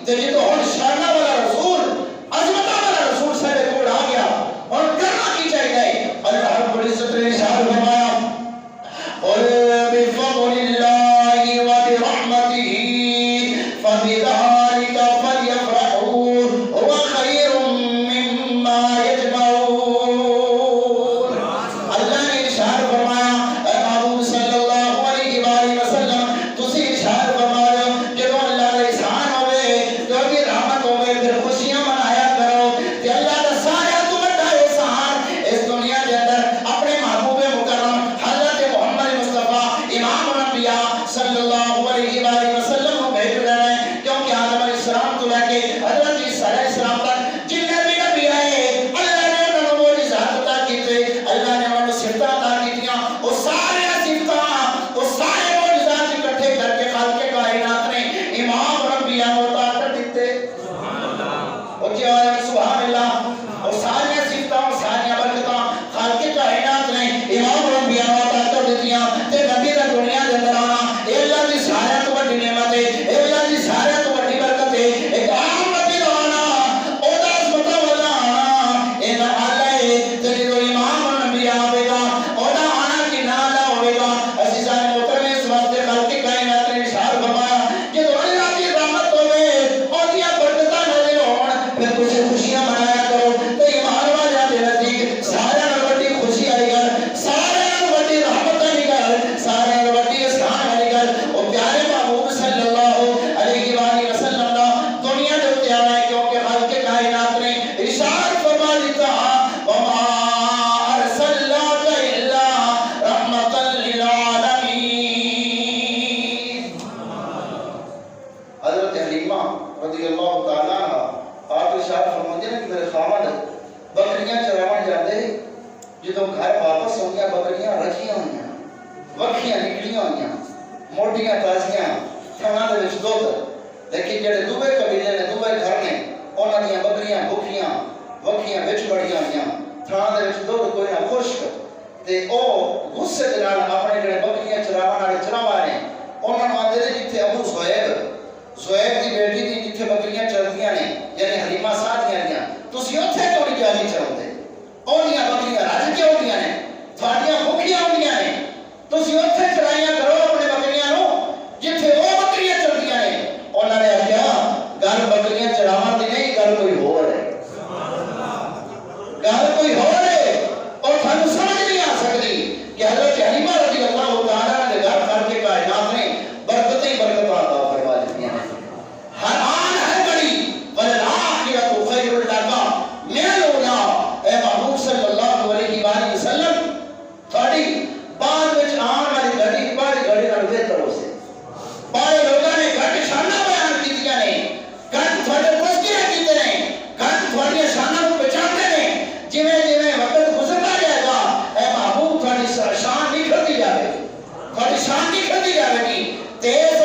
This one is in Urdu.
تے جدوں ہن شانہ والا رسول عظمت والا رسول سارے کول آ گیا ہن کرنا کی چاہیے اللہ رب العزت نے ارشاد فرمایا قل بفضل اللہ وبرحمتہ فبذلک فلیفرحوا هو خیر مما یجمعون اللہ نے ارشاد فرمایا اے محبوب صلی اللہ علیہ وآلہ وسلم تسی ارشاد فرمایا جدوں اللہ کا احسان ہوئے جو کہ رحمت ہوئے پھر خوشیاں منایا کرو کہ اللہ کا سارا تو بڑا احسان اس دنیا کے اندر اپنے محبوب مکرم حضرت محمد مصطفیٰ امام الانبیاء صلی اللہ علیہ وآلہ وسلم کو بھیج رہے ہیں کیونکہ آدم علیہ السلام تو لے کے حضرت عیسیٰ علیہ السلام تک جتنے بھی نبی آئے اللہ نے انہوں نے وہ نجات عطا کی تھے اللہ نے انہوں نے صفتیں عطا کی تھیں وہ سارے صفتیں وہ سارے معجزات اکٹھے کر کے خالق کائنات نے امام الانبیاء کو عطا کر دیتے اور کیا ہے سبحان اللہ اور سارے صفتیں اور سارے برکتیں خالق کائنات نے امام الانبیاء کو عطا کر دیتیاں تے نبی دا دنیا دے اندر آنا اے اللہ دی سارے تو بڑی نعمت ہے اے اللہ دی سارے تو بڑی برکت ہے ایک عام نبی دا آنا او دا عظمت والا آنا اے نا اللہ ہے تے جو امام الانبیاء ہوئے گا او دا آنا کی نالا ہوئے گا عزیزان محترم اس واسطے خالق کائنات نے ارشاد فرمایا کہ جو اللہ کی رحمت ہوئے اور دیا برکتاں نازل ہون پھر تجھے خوشیاں منایا کرو تے ایمان والے دے نزدیک سارے نال بڑی خوشی آئی گل سارے نال بڑی رحمت آئی گل سارے نال بڑی احسان آئی گل او پیارے محبوب صلی اللہ علیہ وآلہ وسلم دا دنیا دے اوتے آیا ہے کیونکہ خالق کائنات نے ارشاد فرما دیتا وما ارسلناک الا رحمۃ للعالمین حضرت حلیمہ رضی اللہ تعالیٰ عنہ آپ ارشاد فرماتے ہیں کہ میرے خامد بکریاں چراون جاندے جدوں گھر واپس ہوندیاں بکریاں رکھیاں ہوئیاں وکھیاں نکلیاں ہوئیاں موٹیاں تازیاں تھناں دے وچ دودھ لیکن جڑے دوے قبیلے نے دوے گھر نے انہاں دیاں بکریاں بھکھیاں وکھیاں وچ بڑیاں ہوئیاں تھناں دے وچ دودھ کوئی نہ خشک تے او غصے دے نال اپنے جڑے بکریاں چراون والے چراوا نے انہاں نوں آندے نے جتھے ابو زہیب دی بیٹی دی جتھے بکریاں چردیاں نے یعنی حلیمہ ساتھیاں دیاں تسی اوتھے کیوں نہیں جا کے چراوندے اونیاں بکریاں رج کے ہوندیاں نے تھوڑیاں بھکھیاں ہوندیاں نے تسی اوتھے چرائیاں کرو اپنے بکریاں نوں جتھے او بکریاں چردیاں نے انہاں نے آکھیا گل بکریاں چراون دی نہیں گل کوئی ہور ہے گل کوئی ہور ہے اور تھانوں سمجھ نہیں آ سکدی کہ حضرت حلیمہ رضی اللہ تعالیٰ عنہ دے گھر کر کے کائنات نے برکتیں برکتاں عطا فرما دتیاں ہر آن ہر گھڑی وللآخرۃ خیر لک من الاولیٰ اے محبوب صلی اللہ علیہ وآلہ وسلم تھوڑی بعد وچ آن والی گھڑی بڑی گھڑی نال بہتر ہو سے بڑے لوگوں نے گھٹ شانہ بیان کیتیاں نے گھٹ تھوڑے تذکرے کیتے نے گھٹ تھوڑی شانہ کو پہچانتے نے جویں جویں وقت گزرتا جائے گا اے محبوب تھوڑی شان نکھرتی جائے گی تھوڑی شان نکھرتی جائے گی تے اس